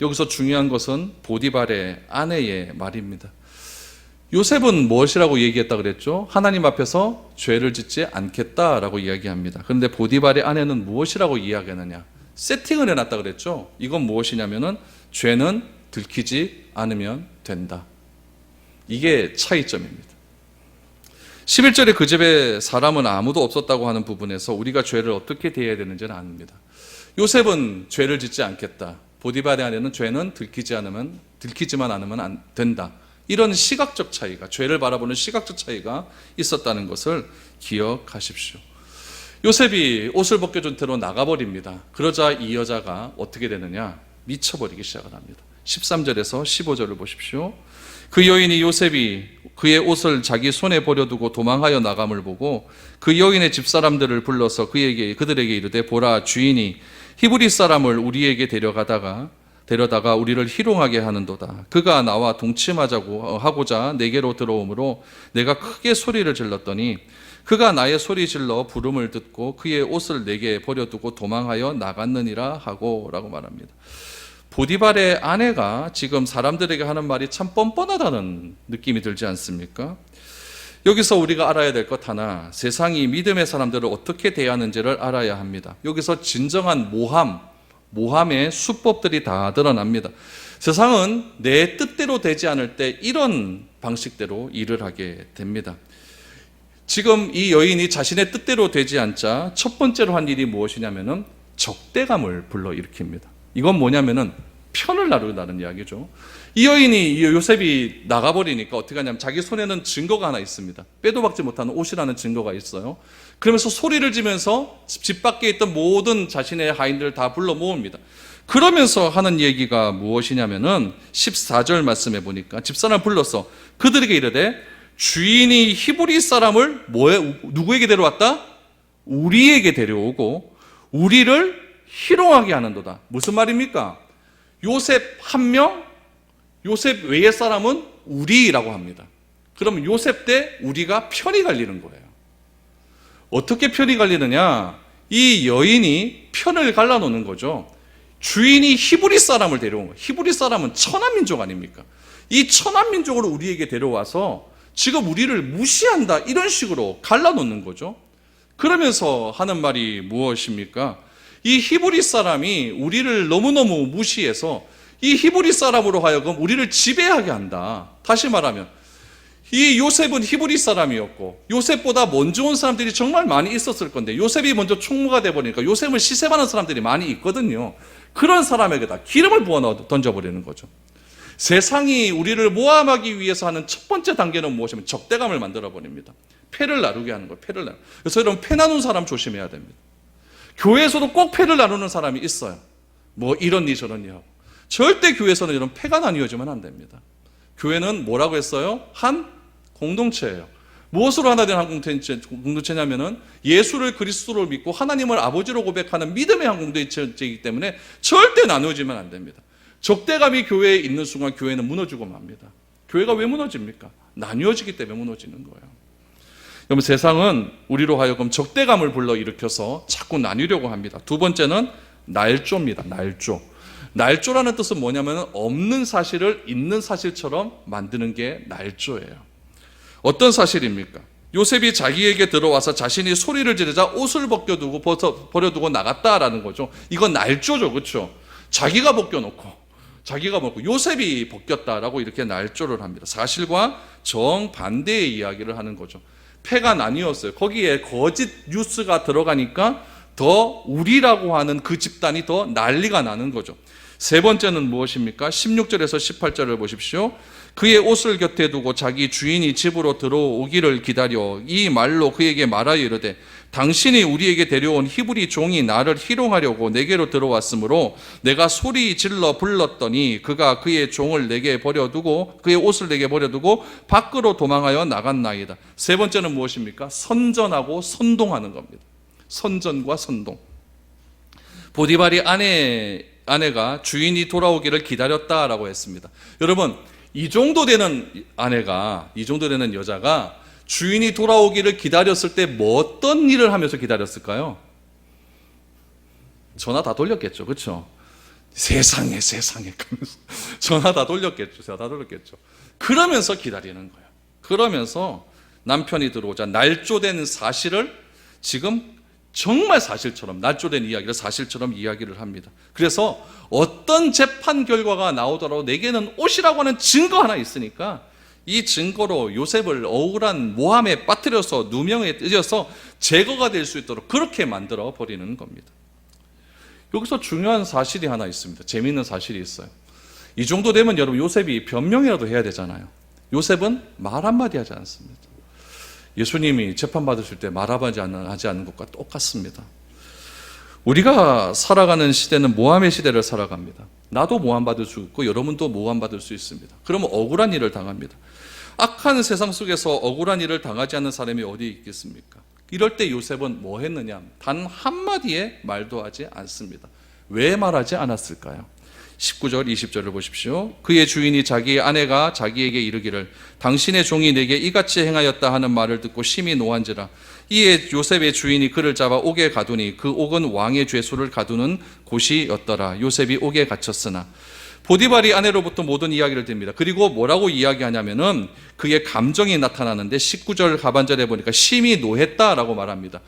여기서 중요한 것은 보디발의 아내의 말입니다. 요셉은 무엇이라고 얘기했다 그랬죠? 하나님 앞에서 죄를 짓지 않겠다라고 이야기합니다. 그런데 보디발의 아내는 무엇이라고 이야기하느냐? 세팅을 해놨다 그랬죠? 이건 무엇이냐면은 죄는 들키지 않으면 된다. 이게 차이점입니다. 11절에 그 집에 사람은 아무도 없었다고 하는 부분에서 우리가 죄를 어떻게 대해야 되는지는 압니다. 요셉은 죄를 짓지 않겠다. 보디발의 아내는 죄는 들키지만 않으면 안 된다. 이런 시각적 차이가, 죄를 바라보는 시각적 차이가 있었다는 것을 기억하십시오. 요셉이 옷을 벗겨준 채로 나가버립니다. 그러자 이 여자가 어떻게 되느냐? 미쳐버리기 시작을 합니다. 13절에서 15절을 보십시오. 그 여인이 요셉이 그의 옷을 자기 손에 버려두고 도망하여 나감을 보고 그 여인의 집사람들을 불러서 그들에게 이르되 보라, 주인이 히브리 사람을 우리에게 데려다가 우리를 희롱하게 하는도다. 그가 나와 동침하자고 하고자 내게로 들어오므로 내가 크게 소리를 질렀더니 그가 나의 소리 질러 부름을 듣고 그의 옷을 내게 버려두고 도망하여 나갔느니라 하고 라고 말합니다. 보디발의 아내가 지금 사람들에게 하는 말이 참 뻔뻔하다는 느낌이 들지 않습니까? 여기서 우리가 알아야 될 것 하나, 세상이 믿음의 사람들을 어떻게 대하는지를 알아야 합니다. 여기서 진정한 모함의 수법들이 다 드러납니다. 세상은 내 뜻대로 되지 않을 때 이런 방식대로 일을 하게 됩니다. 지금 이 여인이 자신의 뜻대로 되지 않자 첫 번째로 한 일이 무엇이냐면은 적대감을 불러일으킵니다. 이건 뭐냐면은 편을 나눈다는 이야기죠. 이 여인이 요셉이 나가버리니까 어떻게 하냐면 자기 손에는 증거가 하나 있습니다. 빼도 박지 못하는 옷이라는 증거가 있어요. 그러면서 소리를 지면서 집 밖에 있던 모든 자신의 하인들을 다 불러 모읍니다. 그러면서 하는 얘기가 무엇이냐면은 14절 말씀해 보니까 집사람을 불러서 그들에게 이르되 주인이 히브리 사람을 누구에게 데려왔다? 우리에게 데려오고 우리를 희롱하게 하는도다. 무슨 말입니까? 요셉 한 명, 요셉 외의 사람은 우리라고 합니다. 그럼 요셉 때 우리가 편이 갈리는 거예요. 어떻게 편이 갈리느냐? 이 여인이 편을 갈라놓는 거죠. 주인이 히브리 사람을 데려온 거예요. 히브리 사람은 천한민족 아닙니까? 이 천한민족을 우리에게 데려와서 지금 우리를 무시한다, 이런 식으로 갈라놓는 거죠. 그러면서 하는 말이 무엇입니까? 이 히브리 사람이 우리를 너무너무 무시해서 이 히브리 사람으로 하여금 우리를 지배하게 한다. 다시 말하면 이 요셉은 히브리 사람이었고 요셉보다 먼저 온 사람들이 정말 많이 있었을 건데 요셉이 먼저 총무가 돼버리니까 요셉을 시샘하는 사람들이 많이 있거든요. 그런 사람에게다 기름을 부어 던져버리는 거죠. 세상이 우리를 모함하기 위해서 하는 첫 번째 단계는 무엇이냐면 적대감을 만들어버립니다. 패를 나누게 하는 거예요. 패를 나누. 그래서 여러분 패 나눈 사람 조심해야 됩니다. 교회에서도 꼭 패를 나누는 사람이 있어요. 뭐 이런니 저런니 하고. 절대 교회에서는 이런 패가 나뉘어지면 안 됩니다. 교회는 뭐라고 했어요? 한 공동체예요. 무엇으로 하나 된 한 공동체냐면은 예수를 그리스도로 믿고 하나님을 아버지로 고백하는 믿음의 한 공동체이기 때문에 절대 나누어지면 안 됩니다. 적대감이 교회에 있는 순간 교회는 무너지고 맙니다. 교회가 왜 무너집니까? 나뉘어지기 때문에 무너지는 거예요. 그럼 세상은 우리로 하여금 적대감을 불러일으켜서 자꾸 나뉘려고 합니다. 두 번째는 날조입니다. 날조. 날조라는 뜻은 뭐냐면 없는 사실을 있는 사실처럼 만드는 게 날조예요. 어떤 사실입니까? 요셉이 자기에게 들어와서 자신이 소리를 지르자 옷을 버려두고 나갔다라는 거죠. 이건 날조죠. 그렇죠? 자기가 벗겨놓고 요셉이 벗겼다라고 이렇게 날조를 합니다. 사실과 정반대의 이야기를 하는 거죠. 패가 나뉘었어요. 거기에 거짓 뉴스가 들어가니까 더 우리라고 하는 그 집단이 더 난리가 나는 거죠. 세 번째는 무엇입니까? 16절에서 18절을 보십시오. 그의 옷을 곁에 두고 자기 주인이 집으로 들어오기를 기다려 이 말로 그에게 말하여 이르되 당신이 우리에게 데려온 히브리 종이 나를 희롱하려고 내게로 들어왔으므로 내가 소리 질러 불렀더니 그가 그의 종을 내게 버려두고 그의 옷을 내게 버려두고 밖으로 도망하여 나갔나이다. 세 번째는 무엇입니까? 선전하고 선동하는 겁니다. 선전과 선동. 보디발이 아내가 주인이 돌아오기를 기다렸다라고 했습니다. 여러분, 이 정도 되는 여자가 주인이 돌아오기를 기다렸을 때 뭐 어떤 일을 하면서 기다렸을까요? 전화 다 돌렸겠죠. 그렇죠? 세상에 전화 다 돌렸겠죠. 그러면서 기다리는 거예요. 그러면서 남편이 들어오자 날조된 사실을 지금 정말 사실처럼 날조된 이야기를 사실처럼 이야기를 합니다. 그래서 어떤 재판 결과가 나오더라도 내게는 옷이라고 하는 증거 하나 있으니까 이 증거로 요셉을 억울한 모함에 빠뜨려서 누명에 뜯어서 제거가 될 수 있도록 그렇게 만들어 버리는 겁니다. 여기서 중요한 사실이 하나 있습니다. 재미있는 사실이 있어요. 이 정도 되면 여러분 요셉이 변명이라도 해야 되잖아요. 요셉은 말 한마디 하지 않습니다. 예수님이 재판받으실 때 말하지 않는 것과 똑같습니다. 우리가 살아가는 시대는 모함의 시대를 살아갑니다. 나도 모함받을 수 있고 여러분도 모함받을 수 있습니다. 그러면 억울한 일을 당합니다. 악한 세상 속에서 억울한 일을 당하지 않는 사람이 어디 있겠습니까? 이럴 때 요셉은 뭐 했느냐? 단 한마디의 말도 하지 않습니다. 왜 말하지 않았을까요? 19절 20절을 보십시오. 그의 주인이 자기의 아내가 자기에게 이르기를 당신의 종이 내게 이같이 행하였다 하는 말을 듣고 심히 노한지라. 이에 요셉의 주인이 그를 잡아 옥에 가두니 그 옥은 왕의 죄수를 가두는 곳이었더라. 요셉이 옥에 갇혔으나. 보디발이 아내로부터 모든 이야기를 듭니다. 그리고 뭐라고 이야기하냐면은 그의 감정이 나타나는데 19절 하반절에 보니까 심히 노했다라고 말합니다.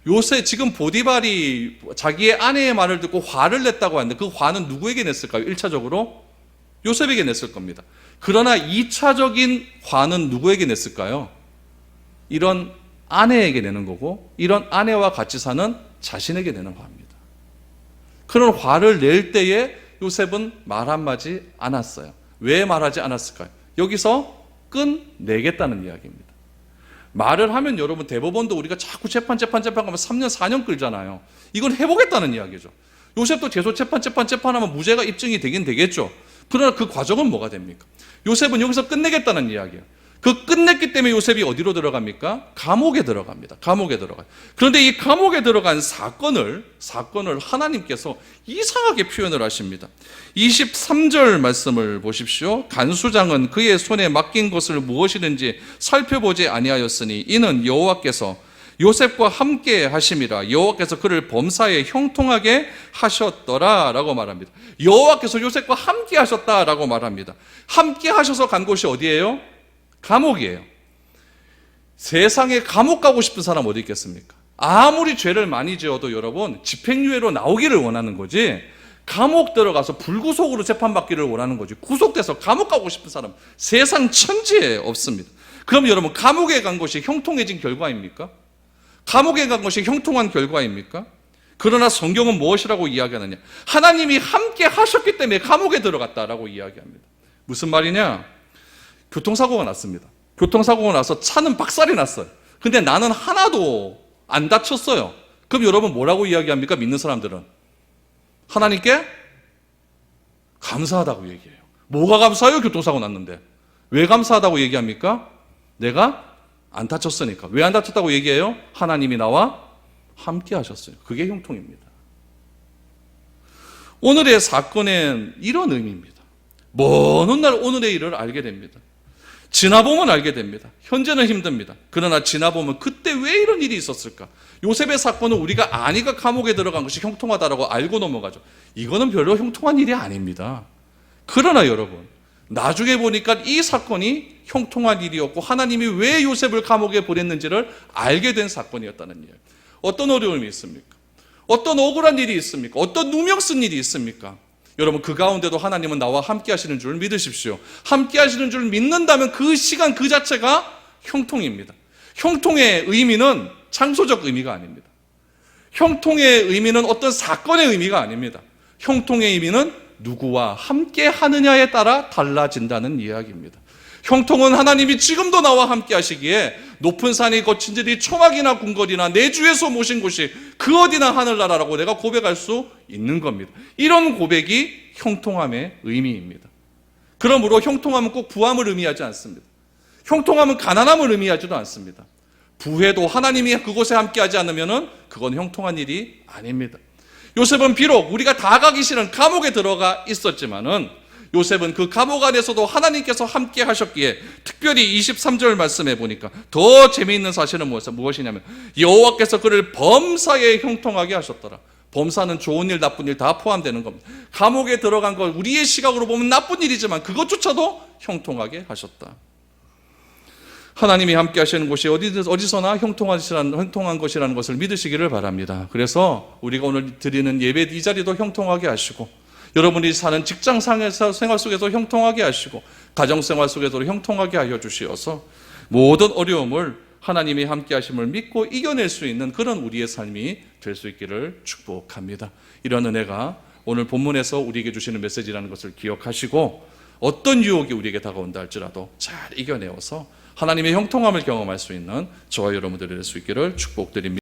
요새 지금 보디발이 자기의 아내의 말을 듣고 화를 냈다고 하는데 그 화는 누구에게 냈을까요? 1차적으로 요셉에게 냈을 겁니다. 그러나 2차적인 화는 누구에게 냈을까요? 이런 아내에게 내는 거고 이런 아내와 같이 사는 자신에게 내는 화입니다. 그런 화를 낼 때에 요셉은 말 한마디 않았어요. 왜 말하지 않았을까요? 여기서 끝내겠다는 이야기입니다. 말을 하면 여러분 대법원도 우리가 자꾸 재판 가면 3년 4년 끌잖아요. 이건 해보겠다는 이야기죠. 요셉도 계속 재판하면 무죄가 입증이 되긴 되겠죠. 그러나 그 과정은 뭐가 됩니까? 요셉은 여기서 끝내겠다는 이야기예요. 그 끝냈기 때문에 요셉이 어디로 들어갑니까? 감옥에 들어갑니다. 감옥에 들어가요. 그런데 이 감옥에 들어간 사건을 하나님께서 이상하게 표현을 하십니다. 23절 말씀을 보십시오. 간수장은 그의 손에 맡긴 것을 무엇이든지 살펴보지 아니하였으니 이는 여호와께서 요셉과 함께 하심이라. 여호와께서 그를 범사에 형통하게 하셨더라라고 말합니다. 여호와께서 요셉과 함께 하셨다라고 말합니다. 함께 하셔서 간 곳이 어디예요? 감옥이에요. 세상에 감옥 가고 싶은 사람 어디 있겠습니까? 아무리 죄를 많이 지어도 여러분 집행유예로 나오기를 원하는 거지 감옥 들어가서 불구속으로 재판받기를 원하는 거지. 구속돼서 감옥 가고 싶은 사람 세상 천지에 없습니다. 그럼 여러분, 감옥에 간 것이 형통해진 결과입니까? 감옥에 간 것이 형통한 결과입니까? 그러나 성경은 무엇이라고 이야기하느냐? 하나님이 함께 하셨기 때문에 감옥에 들어갔다라고 이야기합니다. 무슨 말이냐? 교통사고가 났습니다. 교통사고가 나서 차는 박살이 났어요. 근데 나는 하나도 안 다쳤어요. 그럼 여러분 뭐라고 이야기합니까? 믿는 사람들은 하나님께 감사하다고 얘기해요. 뭐가 감사해요? 교통사고 났는데. 왜 감사하다고 얘기합니까? 내가 안 다쳤으니까. 왜 안 다쳤다고 얘기해요? 하나님이 나와 함께 하셨어요. 그게 형통입니다. 오늘의 사건은 이런 의미입니다. 먼 훗날 오늘의 일을 알게 됩니다. 지나보면 알게 됩니다. 현재는 힘듭니다. 그러나 지나보면 그때 왜 이런 일이 있었을까? 요셉의 사건은 우리가 아니가 감옥에 들어간 것이 형통하다라고 알고 넘어가죠. 이거는 별로 형통한 일이 아닙니다. 그러나 여러분, 나중에 보니까 이 사건이 형통한 일이었고 하나님이 왜 요셉을 감옥에 보냈는지를 알게 된 사건이었다는 이야기. 어떤 어려움이 있습니까? 어떤 억울한 일이 있습니까? 어떤 누명 쓴 일이 있습니까? 여러분, 그 가운데도 하나님은 나와 함께 하시는 줄 믿으십시오. 함께 하시는 줄 믿는다면 그 시간 그 자체가 형통입니다. 형통의 의미는 장소적 의미가 아닙니다. 형통의 의미는 어떤 사건의 의미가 아닙니다. 형통의 의미는 누구와 함께 하느냐에 따라 달라진다는 이야기입니다. 형통은 하나님이 지금도 나와 함께 하시기에 높은 산이 거친들이 초막이나 궁궐이나 내 주에서 모신 곳이 그 어디나 하늘나라라고 내가 고백할 수 있는 겁니다. 이런 고백이 형통함의 의미입니다. 그러므로 형통함은 꼭 부함을 의미하지 않습니다. 형통함은 가난함을 의미하지도 않습니다. 부해도 하나님이 그곳에 함께하지 않으면 그건 형통한 일이 아닙니다. 요셉은 비록 우리가 다 가기 싫은 감옥에 들어가 있었지만은 요셉은 그 감옥 안에서도 하나님께서 함께 하셨기에 특별히 23절 말씀해 보니까 더 재미있는 사실은 무엇이냐면 여호와께서 그를 범사에 형통하게 하셨더라. 범사는 좋은 일, 나쁜 일 다 포함되는 겁니다. 감옥에 들어간 걸 우리의 시각으로 보면 나쁜 일이지만 그것조차도 형통하게 하셨다. 하나님이 함께 하시는 곳이 어디서나 형통한 것이라는 것을 믿으시기를 바랍니다. 그래서 우리가 오늘 드리는 예배 이 자리도 형통하게 하시고 여러분이 사는 직장 생활 속에서 형통하게 하시고 가정생활 속에서도 형통하게 하여 주시어서 모든 어려움을 하나님이 함께 하심을 믿고 이겨낼 수 있는 그런 우리의 삶이 될 수 있기를 축복합니다. 이런 은혜가 오늘 본문에서 우리에게 주시는 메시지라는 것을 기억하시고 어떤 유혹이 우리에게 다가온다 할지라도 잘 이겨내어서 하나님의 형통함을 경험할 수 있는 저와 여러분들이 될 수 있기를 축복드립니다.